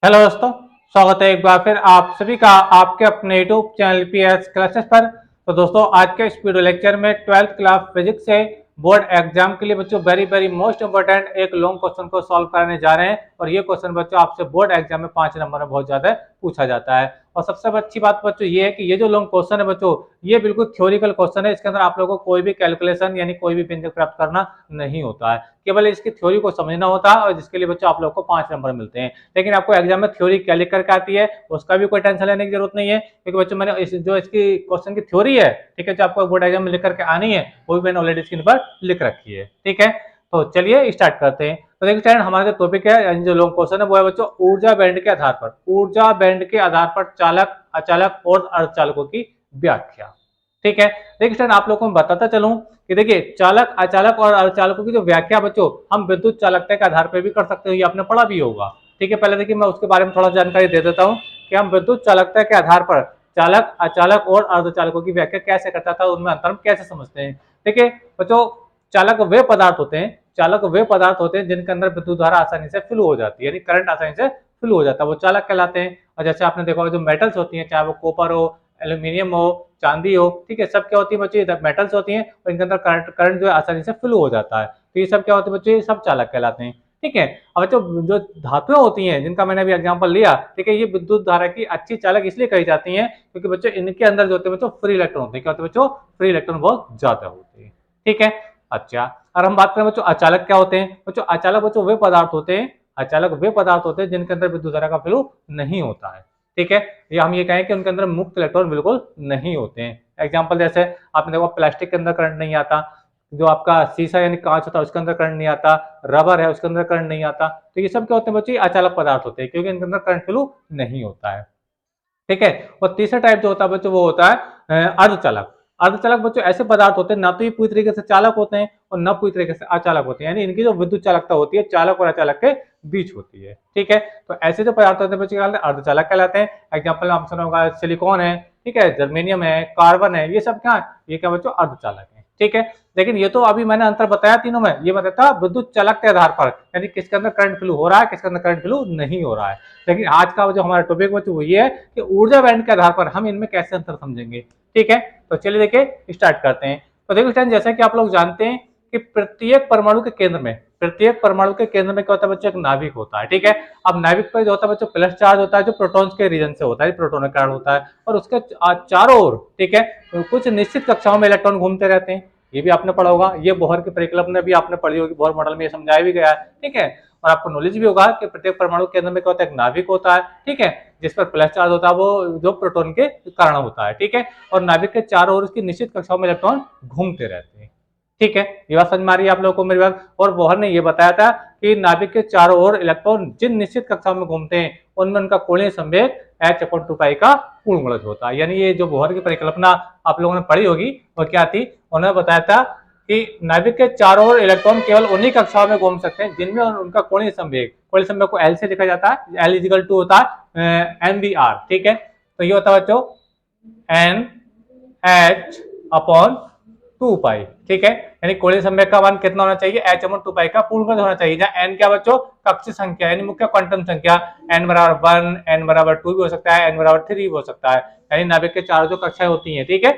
Hello दोस्तों, स्वागत है एक बार फिर आप सभी का आपके अपने यूट्यूब चैनल पीएस क्लासेस पर। तो दोस्तों, आज के इस वीडियो लेक्चर में 12th क्लास फिजिक्स से बोर्ड एग्जाम के लिए बच्चों वेरी वेरी मोस्ट इंपोर्टेंट एक लॉन्ग क्वेश्चन को सॉल्व करने जा रहे हैं। और ये क्वेश्चन बच्चों आपसे बोर्ड एग्जाम में 5 नंबर में बहुत ज्यादा पूछा जाता है। और सबसे अच्छी बात बच्चों ये है कि ये जो लॉन्ग क्वेश्चन है बच्चों, ये बिल्कुल थ्योरिकल क्वेश्चन है। इसके अंदर आप लोगों को कोई भी कैलकुलेशन यानी कोई भी व्यंजक प्राप्त करना नहीं होता है, केवल इसकी थ्योरी को समझना होता है और जिसके लिए बच्चों आप लोगों को 5 नंबर मिलते हैं। लेकिन आपको एग्जाम में थ्योरी क्या लिख करके आती है उसका भी कोई टेंशन लेने की जरूरत नहीं है, क्योंकि बच्चों मैंने जो इसकी क्वेश्चन की थ्योरी है, ठीक है, जो आपको बोर्ड एग्जाम में लिख करके आनी है वो भी मैंने ऑलरेडी स्क्रीन पर लिख रखी है। ठीक है, तो चलिए स्टार्ट करते हैं। तो देखिए स्टूडेंट, हमारा जो टॉपिक है यानी जो लॉन्ग क्वेश्चन है वो है बच्चों ऊर्जा बैंड के आधार पर, ऊर्जा बैंड के आधार पर चालक, अचालक और अर्धचालकों की व्याख्या। ठीक है, देखिए स्टूडेंट, आप लोगों को मैं बताता चलूं कि देखिए चालक, अचालक और अर्धचालकों की जो व्याख्या बच्चों हम विद्युत चालकता के आधार पर भी कर सकते हो, ये आपने पढ़ा भी होगा। ठीक है, पहले देखिए मैं उसके बारे में थोड़ा जानकारी दे देता हूँ कि हम विद्युत चालकता के आधार पर चालक, अचालक और अर्धचालकों की व्याख्या कैसे करता था, उनमें अंतर कैसे समझते हैं। देखिए बच्चों, चालक वे पदार्थ होते हैं, चालक वे पदार्थ होते हैं जिनके अंदर विद्युत धारा आसानी से फ्लो हो जाती है, यानी करंट आसानी से फ्लो हो जाता है, वो चालक कहलाते हैं। और जैसे आपने देखा होगा जो मेटल्स होती हैं, चाहे वो कॉपर हो, एल्यूमिनियम हो, चांदी हो, ठीक है, सब क्या होती है बच्चे, मेटल्स होती हैं और इनके अंदर करंट करंट जो है आसानी से फ्लो हो जाता है। तो ये सब क्या होते हैं बच्चे, ये सब चालक कहलाते हैं। ठीक है, अब जो धातुएं होती हैं जिनका मैंने अभी एग्जांपल लिया, ठीक है, ये विद्युत धारा की अच्छी चालक इसलिए कही जाती हैं क्योंकि बच्चों इनके अंदर जो होते हैं बच्चों फ्री इलेक्ट्रॉन होते हैं। क्या होते हैं बच्चों, फ्री इलेक्ट्रॉन बहुत ज्यादा होते हैं। ठीक है, अच्छा, और हम बात करें बच्चों अचालक क्या होते हैं। बच्चों अचालक बच्चों वे पदार्थ होते हैं, अचालक वे पदार्थ होते हैं जिनके अंदर विद्युत धारा का फ्लो नहीं होता है। ठीक है, या हम ये कहें कि उनके अंदर मुक्त इलेक्ट्रॉन बिल्कुल नहीं होते हैं। एग्जाम्पल जैसे आपने देखा प्लास्टिक के अंदर करंट नहीं आता, जो आपका शीशा यानी कांच होता है उसके अंदर करंट नहीं आता, रबर है उसके अंदर करंट नहीं आता। तो ये सब क्या होते हैं बच्चे, अचालक पदार्थ होते हैं क्योंकि इनके अंदर करंट फ्लो नहीं होता है। ठीक है, और तीसरा टाइप जो होता है बच्चों वो होता है अर्धचालक। अर्धचालक बच्चों ऐसे पदार्थ होते हैं ना तो ये पूरी तरीके से चालक होते हैं और न पूरी तरीके से अचालक होते हैं, यानी इनकी जो विद्युत चालकता होती है चालक और अचालक के बीच होती है। ठीक है, तो ऐसे जो पदार्थ होते हैं बच्चों क्या अर्धचालक कहलाते हैं। एग्जाम्पल आप सुना होगा सिलिकॉन है, ठीक है, जर्मेनियम है, कार्बन है, ये सब क्या है, ये क्या बच्चों अर्धचालक है। ठीक है, लेकिन ये तो अभी मैंने अंतर बताया तीनों में, ये बताया विद्युत चालक के आधार पर, यानी किसके अंदर करंट फ्लो हो रहा है, किसके अंदर करंट फ्लो नहीं हो रहा है। लेकिन आज का जो हमारा टॉपिक बच्चों वो ये है कि ऊर्जा बैंड के आधार पर हम इनमें कैसे अंतर समझेंगे। ठीक है, तो चलिए देखिए स्टार्ट करते हैं। तो देखो स्टूडेंट, जैसा कि आप लोग जानते हैं कि प्रत्येक परमाणु के केंद्र में, प्रत्येक परमाणु के केंद्र में क्या होता है बच्चों, एक नाभिक होता है। ठीक है, अब नाभिक पर जो होता है बच्चों प्लस चार्ज होता है जो प्रोटॉन्स के रीजन से होता है, प्रोटोन के कारण होता है, और उसके चारों ओर, ठीक है, कुछ निश्चित कक्षाओं में इलेक्ट्रॉन घूमते रहते हैं। ये भी आपने पढ़ा होगा, ये बोहर की परिकल्पना में भी आपने पढ़ी होगी, बोहर मॉडल में ये समझाया भी गया है। ठीक है, और आपको नॉलेज भी होगा कि प्रत्येक परमाणु के अंदर में क्या होता है, एक नाभिक होता है। ठीक है, जिस पर प्लस चार्ज होता है वो जो प्रोटॉन के कारण होता है। ठीक है, और नाभिक के चारों ओर उसकी निश्चित कक्षाओं में इलेक्ट्रॉन घूमते रहते हैं। ठीक है, ये बात समझ में आ रही है आप लोगों को मेरी बात। और बोहर ने ये बताया था कि नाभिक के चारों ओर इलेक्ट्रॉन जिन निश्चित कक्षाओं में घूमते हैं उनमें उनका कोणीय संवेग h/2 का पूर्ण गुणज होता है। यानी ये जो बोहर की परिकल्पना आप लोगों ने पढ़ी होगी वो क्या थी, उन्होंने बताया था कि नाभिक के चारों ओर इलेक्ट्रॉन केवल उन्हीं कक्षाओं में घूम सकते हैं जिनमें उनका कोणीय संवेग, कोणीय संवेग को L से लिखा जाता है, L इजिकल टू होता है mvr। ठीक है, तो ये होता है बच्चों NH/2 पाई। ठीक है, यानी कोणीय संवेग का मान कितना होना चाहिए, h/2 पाई का पूर्ण गुणज होना चाहिए, जहां n क्या बच्चों, कक्षीय संख्या यानी मुख्य क्वांटम संख्या, n बराबर 1, n बराबर 2 भी हो सकता है, n बराबर 3 भी हो सकता है, यानी नाभिक के चारों जो कक्षाएं होती हैं। ठीक है,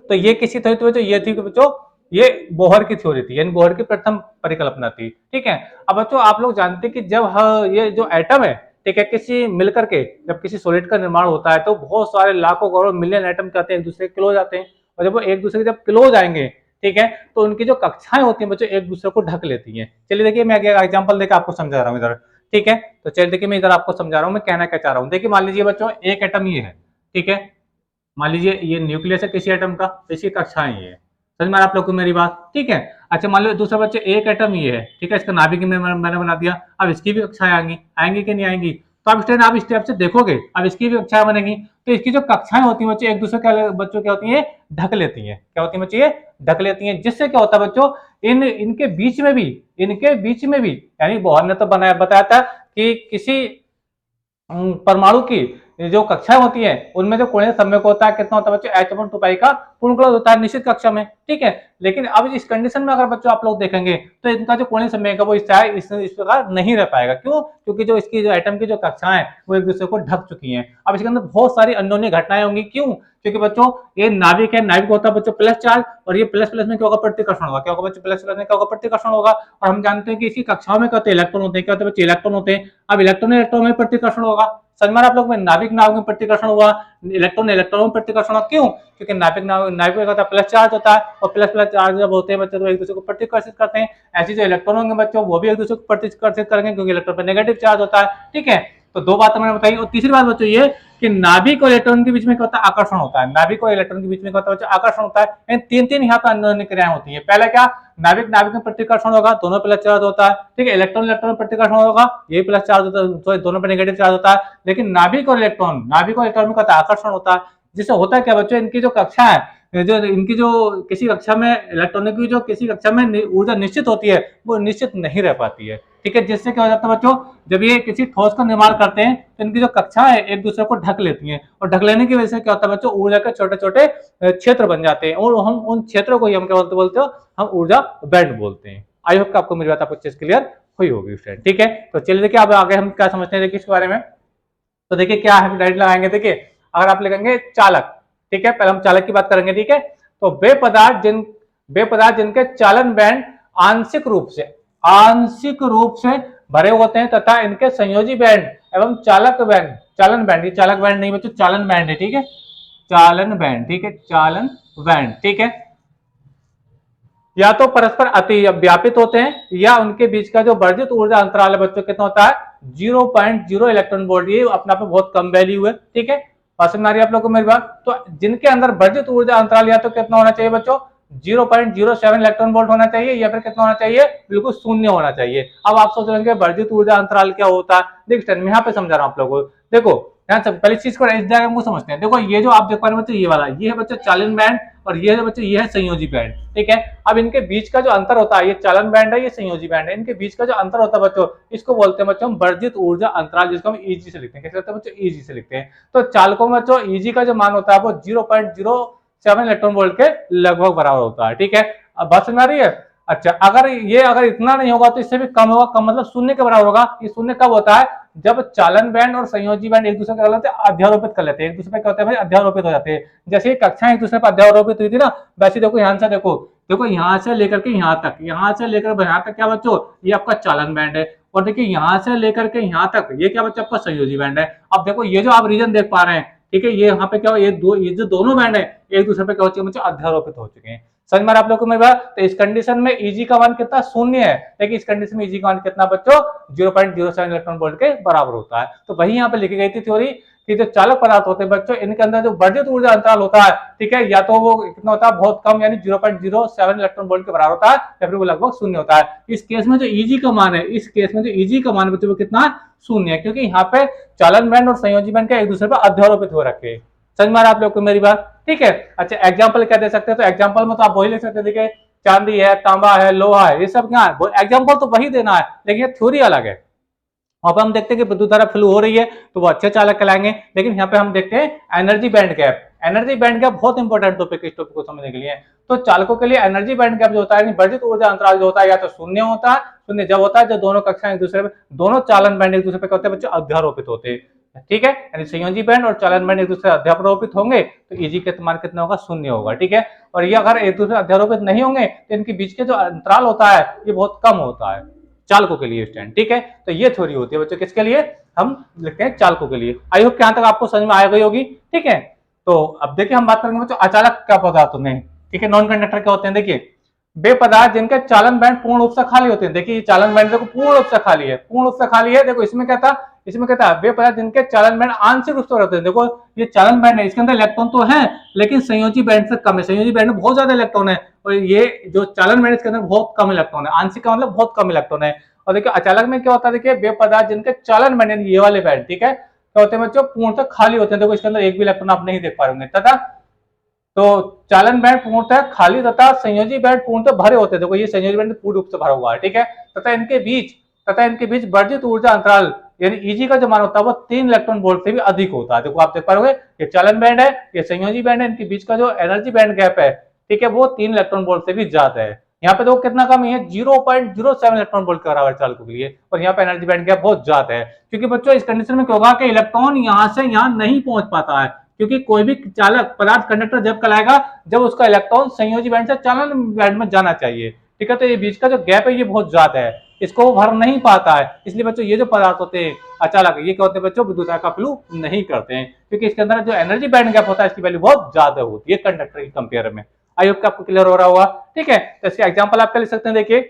तो ये किसी थ्योरी तो ये थी कि बच्चों ये बोहर की थ्योरी थी, यानी बोहर की प्रथम परिकल्पना थी। ठीक है, अब बच्चों आप लोग जानते हैं कि जब ये जो एटम है, ठीक है, किसी मिलकर के जब किसी सॉलिड का निर्माण होता है तो बहुत सारे लाखों करोड़ मिलियन एटम कहते हैं एक दूसरे के क्लोज आते हैं, और जब वो एक दूसरे के जब क्लोज आएंगे, ठीक है, तो उनकी जो कक्षाएं होती हैं बच्चों एक दूसरे को ढक लेती हैं। चलिए देखिए मैं एग्जाम्पल देकर आपको समझा रहा हूँ इधर। ठीक है, तो चलिए देखिए मैं इधर आपको समझा रहा हूँ मैं कहना क्या चाह रहा हूँ। देखिए मान लीजिए बच्चों एक एटम ये है, ठीक है, मान लीजिए ये न्यूक्लियस है किसी एटम का, तो इसकी कक्षाएं ये है। समझ में आप लोग को मेरी बात। ठीक है, अच्छा मान लो दूसरा बच्चे एक एटम ये है, ठीक है, इसका नाभिक मैंने बना दिया, अब इसकी भी कक्षाएं आएंगी, आएंगी कि नहीं आएंगी, तो आप स्टेप से देखोगे अब इसकी भी कक्षाएं बनेगी, तो इसकी जो कक्षाएं होती हैं बच्चे एक दूसरे के बच्चों क्या होती है, ढक लेती हैं। क्या होती है बच्चे, ये ढक लेती हैं, जिससे क्या होता है बच्चों इनके बीच में भी, इनके बीच में भी, यानी बोहर ने तो बनाया बताया था कि किसी परमाणु की जो कक्षाएं होती है उनमें जो कोणीय संवेग होता है कितना होता है बच्चों, h/2 का पूर्ण क्लोज होता है निश्चित कक्षा में, ठीक है। लेकिन अब इस कंडीशन में अगर बच्चों आप लोग देखेंगे तो इनका जो कोणीय संवेग है वो इस प्रकार नहीं रह पाएगा। क्यों? क्योंकि जो इसकी जो एटम की जो कक्षाएं वो एक दूसरे को ढक चुकी हैं। अब इसके अंदर बहुत सारी अन्योन्य घटनाएं होंगी। क्यों? क्योंकि बच्चों ये नाभिक है, नाभिक होता है बच्चों प्लस चार्ज, और ये प्लस प्लस में क्या होगा, प्रतिकर्षण होगा। क्या होगा बच्चों? प्लस प्लस में क्या होगा, प्रतिकर्षण होगा। और हम जानते हैं कि इसकी कक्षाओं में क्या होते हैं, इलेक्ट्रॉन होते हैं। क्या होते हैं बच्चों? इलेक्ट्रॉन होते हैं। अब इलेक्ट्रॉन इलेक्ट्रॉन में प्रतिकर्षण होगा। समझ आप लोग में नाभिक नाभिक में प्रतिकर्षण हुआ, इलेक्ट्रॉन इलेक्ट्रॉन में प्रतिकर्षण हुआ। क्यों? क्योंकि नाभिक नाभिक होता है प्लस चार्ज होता है, और प्लस प्लस चार्ज जब होते हैं बच्चों तो एक दूसरे को प्रतिकर्षित करते हैं। ऐसे जो इलेक्ट्रॉन होंगे बच्चों वो भी एक दूसरे को प्रतिकर्षित करेंगे, क्योंकि इलेक्ट्रॉन पर नेगेटिव चार्ज होता है, ठीक है। तो दो बातें मैंने बताई। और तीसरी बात बच्चों ये कि नाभिक और इलेक्ट्रॉन के बीच में क्या होता है, आकर्षण होता है। नाभिक और इलेक्ट्रॉन के बीच में क्या होता है बच्चों, आकर्षण होता है। तीन तीन यहाँ पर अन्योन्य क्रियाएं होती है। पहला क्या, नाभिक नाभिक में प्रतिकर्षण होगा, दोनों प्लस चार्ज होता है, ठीक है। इलेक्ट्रॉन इलेक्ट्रॉन में प्रतिकर्षण होगा, ये प्लस चार्ज होता है, दोनों पे नेगेटिव चार्ज होता है। लेकिन नाभिक और इलेक्ट्रॉन में क्या आकर्षण होता है, जिससे होता है क्या बच्चों, इनकी जो कक्षा है, जो इनकी जो किसी कक्षा में इलेक्ट्रॉनों की जो किसी कक्षा में ऊर्जा निश्चित होती है वो निश्चित नहीं रह पाती है, ठीक है। जिससे क्या हो जाता है बच्चों, जब ये किसी ठोस का निर्माण करते हैं तो इनकी जो कक्षा है एक दूसरे को ढक लेती हैं, और ढक लेने की वजह से क्या होता है बच्चों, ऊर्जा के छोटे छोटे क्षेत्र बन जाते हैं, और हम उन क्षेत्रों को ही हम क्या बोलते हो, हम ऊर्जा बैंड बोलते हैं। आई होप आपको मेरी बात आपको चीज क्लियर हुई होगी फ्रेंड, ठीक है। तो चलिए देखिए अब आगे हम क्या समझते हैं देखिए इसके बारे में। तो देखिए क्या है, डायरेक्ट लगाएंगे। देखिए अगर आप लिखेंगे चालक, ठीक है, पहले हम चालक की बात करेंगे, ठीक है। तो वे पदार्थ जिनके चालन बैंड आंशिक रूप से भरे होते हैं तथा इनके संयोजी बैंड एवं चालन बैंड, ये चालक बैंड नहीं बच्चों, चालन बैंड है, ठीक है, चालन बैंड, ठीक है, चालन बैंड, ठीक है, या तो परस्पर अति व्यापित होते हैं या उनके बीच का जो वर्जित ऊर्जा अंतराल है बच्चों कितना होता है, 0.0 इलेक्ट्रॉन वोल्ट। ये अपने आप में बहुत कम वैल्यू है, ठीक है। बात समझ आ रही है आप लोगों को मेरी बात। तो जिनके अंदर वर्जित ऊर्जा अंतराल या तो कितना होना चाहिए बच्चों, 0.07 इलेक्ट्रॉन वोल्ट होना चाहिए, या फिर कितना होना चाहिए, बिल्कुल शून्य होना चाहिए। अब आप सोच रहे हैं वर्जित ऊर्जा अंतराल क्या होता है। देखिए मैं यहाँ पे समझा रहा हूँ आप लोगों को। देखो ध्यान से पहली चीज को इस डायग्राम को समझते हैं। देखो ये जो आप देख पा रहे हैं बच्चों, ये वाला ये है बच्चों चालन बैंड, और ये है बच्चों ये है संयोजी बैंड, ठीक है। अब इनके बीच का जो अंतर होता है, ये चालन बैंड है, ये संयोजी बैंड है, इनके बीच का जो अंतर होता है बच्चों, इसको बोलते हैं बच्चों हम वर्जित ऊर्जा अंतराल, जिसको हम ईजी से लिखते हैं। कैसे लिखते हैं बच्चों, ईजी से लिखते हैं। तो चालकों में बच्चों ईजी का जो मान होता है वो 0.07 इलेक्ट्रॉन वोल्ट के लगभग बराबर होता है, ठीक है। अब बात समझ आ रही है। अच्छा अगर इतना नहीं होगा तो इससे भी कम होगा, कम मतलब शून्य के बराबर होगा। ये शून्य कब होता है, जब चालन बैंड और संयोजी बैंड एक दूसरे को अध्यारोपित कर लेते हैं, एक दूसरे पे क्या होता है भाई, अध्यारोपित हो जाते हैं। जैसे कक्षाएं एक दूसरे पर अध्यारोपित हुई थी ना, वैसे देखो यहाँ से देखो यहाँ से लेकर के यहाँ तक, यहाँ से लेकर यहाँ तक क्या बच्चों, ये आपका चालन बैंड है। और देखिए यहाँ से लेकर के यहाँ तक ये क्या बच्चों, आपका संयोजी बैंड है। अब देखो ये जो आप रीजन देख पा रहे हैं, ठीक है, ये यहाँ पे क्या ये जो दोनों बैंड है एक दूसरे पे क्या हो चुके हैं बच्चों, अध्यारोपित हो चुके हैं। समझ में आप लोगों को मेरी बात। तो इस कंडीशन में ईजी का मान कितना, शून्य है, लेकिन इस कंडीशन में ईजी का मान कितना बच्चों, 0.07 इलेक्ट्रॉन वोल्ट के बराबर होता है। तो वही यहाँ पे लिखी गई थी थ्योरी कि जो चालक पदार्थ होते हैं बच्चों, इनके अंदर जो वर्जित ऊर्जा अंतराल होता है, ठीक है, या तो वो कितना होता है, बहुत कम, यानी 0.07 इलेक्ट्रॉन वोल्ट के बराबर होता है, या फिर वो लगभग शून्य होता है। इस केस में जो ईजी का मान है, इस केस में जो ईजी का मान बच्चों वो कितना है, शून्य है, क्योंकि यहाँ पे चालन बैंड और संयोजी बैंड का एक दूसरे पर अध्यारोपित हो रखे हैं। समझ में आप लोग को मेरी बात, ठीक है। अच्छा एग्जांपल क्या दे सकते हैं, तो एग्जांपल में तो आप वही ले सकते हैं, देखिए चांदी है, तांबा है, लोहा है, ये सब क्या है, एग्जांपल तो वही देना है, लेकिन ये थ्योरी अलग है। अब हम देखते हैं कि विद्युत धारा फ्लो हो रही है तो वो अच्छे चालक कहलाएंगे। लेकिन यहाँ पे हम देखते हैं energy band gap. Energy band gap बहुत इंपॉर्टेंट टॉपिक है इस टॉपिक को समझने के लिए। तो चालकों के लिए एनर्जी बैंड गैप जो होता है, वर्जित ऊर्जा अंतराल जो होता है, या तो शून्य होता है, शून्य जब होता है जब दोनों कक्षाएं एक दूसरे पे, दोनों चालन बैंड एक दूसरे पे होते हैं बच्चों, अध्यारोपित होते हैं, ठीक है। यानी संयोजी बैंड और चालन बैंड एक दूसरे अध्यारोपित होंगे तो ईजी के मान कितना होगा, शून्य होगा, ठीक है। और ये अगर एक दूसरे अध्यारोपित नहीं होंगे तो इनके बीच के जो अंतराल होता है ये बहुत कम होता है चालकों के लिए स्टैंड, ठीक है। तो ये थ्योरी होती है बच्चों किसके लिए, हम लिखते हैं चालकों के लिए। आई होप यहां तक आपको समझ में आ गई होगी, ठीक है। तो अब देखिए हम बात करेंगे बच्चों अचालक क्या पदार्थ होते हैं, ठीक है, नॉन कंडक्टर क्या होते हैं। देखिए वे पदार्थ जिनके चालन बैंड पूर्ण रूप से खाली होते हैं। देखिए चालन बैंड देखो पूर्ण रूप से खाली है, पूर्ण रूप से खाली है। देखो इसमें क्या था, इसमें क्या था, वे पदार्थ जिनके चालन बैंड आंशिक रूप से रहते हैं। देखो ये चालन बैंड है, इसके अंदर इलेक्ट्रॉन तो है लेकिन संयोजी बैंड से कम है, संयोजी बैंड में बहुत ज्यादा इलेक्ट्रॉन है, और ये जो चालन बैंड इसके अंदर बहुत कम इलेक्ट्रॉन है, आंशिक का मतलब बहुत कम इलेक्ट्रॉन है। और देखिए अचालक में क्या होता है, देखिए वे पदार्थ जिनके चालन बैंड ये वाले बैंड, ठीक है, क्या होते हैं बच्चों, पूर्णतः खाली होते हैं। देखो इसके अंदर एक भी इलेक्ट्रॉन आप नहीं देख पा रहे तथा तो चालन बैंड पूर्णतः खाली तथा संयोजी बैंड पूर्णतः भरे होते हैं। देखो ये संयोजी बैंड पूर्ण रूप से भरा हुआ है, ठीक है, तथा इनके बीच वर्जित ऊर्जा अंतराल यानी ईजी का जो मान होता है वो 3 इलेक्ट्रॉन वोल्ट से भी अधिक होता है। देखो आप देख पाओगे ये चालन बैंड है, ये संयोजी बैंड है, इनके बीच का जो एनर्जी बैंड गैप है, ठीक है, वो 3 इलेक्ट्रॉन वोल्ट से भी ज्यादा है। यहाँ पे देखो कितना कम है, 0.07 इलेक्ट्रॉन वोल्ट के बराबर चालकों के लिए, और यहाँ पे एनर्जी बैंड गैप बहुत ज्यादा है। क्योंकि बच्चों इस कंडीशन में क्या होगा कि इलेक्ट्रॉन यहाँ से यहाँ नहीं पहुंच पाता है, क्योंकि कोई भी चालक पदार्थ कंडक्टर जब कहलाएगा जब उसका इलेक्ट्रॉन संयोजी बैंड से चालन बैंड में जाना चाहिए, ठीक है। तो ये बीच का जो गैप है ये बहुत ज्यादा है, इसको वो भर नहीं पाता है। इसलिए बच्चों ये जो पदार्थ होते हैं अचालक, ये क्या होते हैं बच्चों, विद्युत का फ्लो नहीं करते हैं, क्योंकि इसके अंदर जो एनर्जी बैंड गैप होता है इसकी वैल्यू बहुत ज्यादा होती है कंडक्टर की कंपेयर में। आई होप आपको क्लियर हो रहा होगा, ठीक है। तो इसका एग्जाम्पल आप लिख सकते हैं, देखिए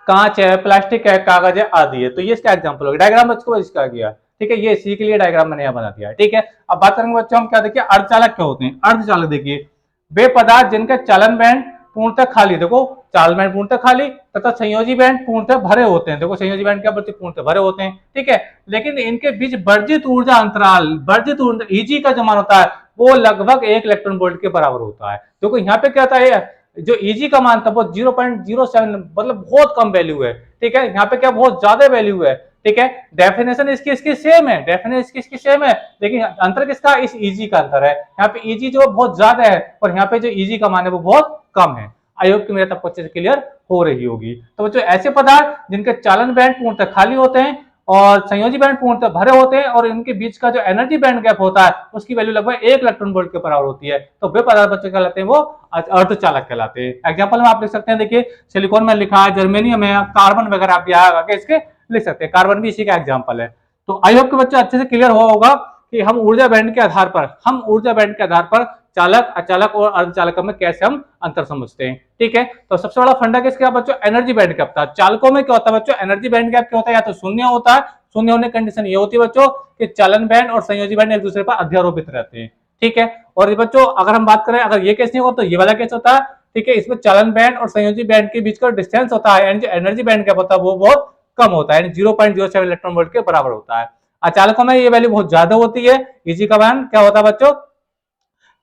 कांच है, प्लास्टिक है, कागज है आदि है, तो ये इसका एग्जाम्पल होगा। डायग्राम बच्चों इसका गया, ठीक है, ये इसी के लिए डायग्राम मैंने यहाँ बना दिया है, ठीक है। अब बात करेंगे बच्चों हम क्या, देखिए अर्धचालक क्या होते हैं। अर्धचालक देखिए वे पदार्थ जिनके चालन बैंड पूर्णतः खाली, देखो चालन बैंड पूर्णतः खाली तथा संयोजी बैंड पूर्णतः भरे होते हैं। देखो संयोजी बैंड क्या बोलते हैं, पूर्णतः भरे होते हैं, ठीक है। लेकिन इनके बीच वर्जित ऊर्जा अंतराल, वर्जित ऊर्जा ईजी का जो मान होता है वो लगभग 1 इलेक्ट्रॉन वोल्ट के बराबर होता है। देखो यहाँ पे क्या होता है, जो ईजी का मान था वो 0.07, मतलब बहुत कम वैल्यू है, ठीक है। यहाँ पे क्या बहुत ज्यादा वैल्यू है, ठीक है। डेफिनेशन इसकी इसकी सेम है, डेफिनेशन इसकी सेम है, लेकिन अंतर किसका, इस ईजी का अंतर है। यहाँ पे ईजी जो बहुत ज्यादा है और यहाँ पे जो ईजी का मान है वो बहुत कम है। आई होप कि मेरे तक अच्छे से क्लियर हो रही होगी। तो बच्चों ऐसे पदार्थ जिनके चालन बैंड पूर्णतः खाली होते हैं और संयोजी बैंड पूर्णतः भरे होते हैं और इनके बीच का जो एनर्जी बैंड गैप होता है उसकी वैल्यू लगभग 1 इलेक्ट्रॉन वोल्ट के बराबर होती है, तो वे पदार्थ बच्चे कहलाते हैं वो अर्धचालक कहलाते हैं। एग्जांपल में आप लिख सकते हैं, देखिए सिलिकॉन में लिखा है, जर्मेनियम है, कार्बन वगैरह आप यहाँ इसके लिख सकते हैं, कार्बन भी इसी का एग्जाम्पल है। तो आई होप के बच्चे अच्छे से क्लियर हुआ होगा कि हम ऊर्जा बैंड के आधार पर चालक, अचालक और अर्धचालक में कैसे हम अंतर समझते हैं, ठीक है। तो सबसे बड़ा फंडा किसका बच्चों, एनर्जी बैंड गैप था। चालकों में क्या होता है बच्चों, एनर्जी बैंड गैप क्या होता है, या तो शून्य होता है, शून्य होने की कंडीशन ये होती है बच्चों कि चालन बैंड और संयोजी बैंड एक दूसरे पर अध्यारोपित रहते हैं, ठीक है। और बच्चों अगर हम बात करें, अगर ये केस नहीं होता तो ये वाला केस होता है, ठीक है। इसमें चालन बैंड और संयोजी बैंड के बीच का डिस्टेंस होता है, यानी जो एनर्जी बैंड गैप होता है वो बहुत कम होता है, यानी 0.07 इलेक्ट्रॉन वोल्ट के बराबर होता है। अचालकों में ये वैल्यू बहुत ज्यादा होती है, इसी का मान क्या होता है बच्चों,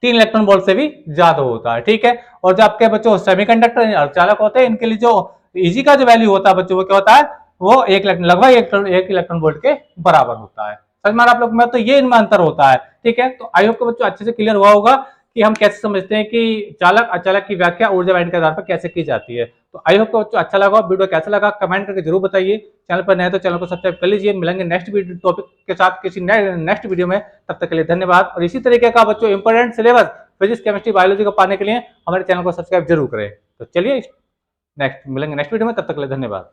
3 इलेक्ट्रॉन वोल्ट से भी ज्यादा होता है, ठीक है। और जो आपके बच्चों सेमीकंडक्टर अर्धचालक होते हैं इनके लिए जो ईजी का जो वैल्यू होता है बच्चों वो क्या होता है, वो लगभग 1 इलेक्ट्रॉन वोल्ट के बराबर होता है। समझ में आप लोग में, तो ये इनमें अंतर होता है, ठीक है। तो आई होप के बच्चों अच्छे से क्लियर हुआ होगा कि हम कैसे समझते हैं कि चालक अचालक की व्याख्या ऊर्जा बैंड के आधार पर कैसे की जाती है। तो आई होप को बच्चों अच्छा लगा, वीडियो कैसा लगा कमेंट करके जरूर बताइए। चैनल पर नए तो चैनल को सब्सक्राइब कर लीजिए। मिलेंगे नेक्स्ट वीडियो टॉपिक के साथ किसी नेक्स्ट वीडियो में, तब तक के लिए धन्यवाद। और इसी तरीके का बच्चों important syllabus physics, chemistry, biology को पाने के लिए हमारे चैनल को सब्सक्राइब जरूर करें। तो चलिए नेक्स्ट मिलेंगे नेक्स्ट वीडियो में, तब तक के लिए धन्यवाद।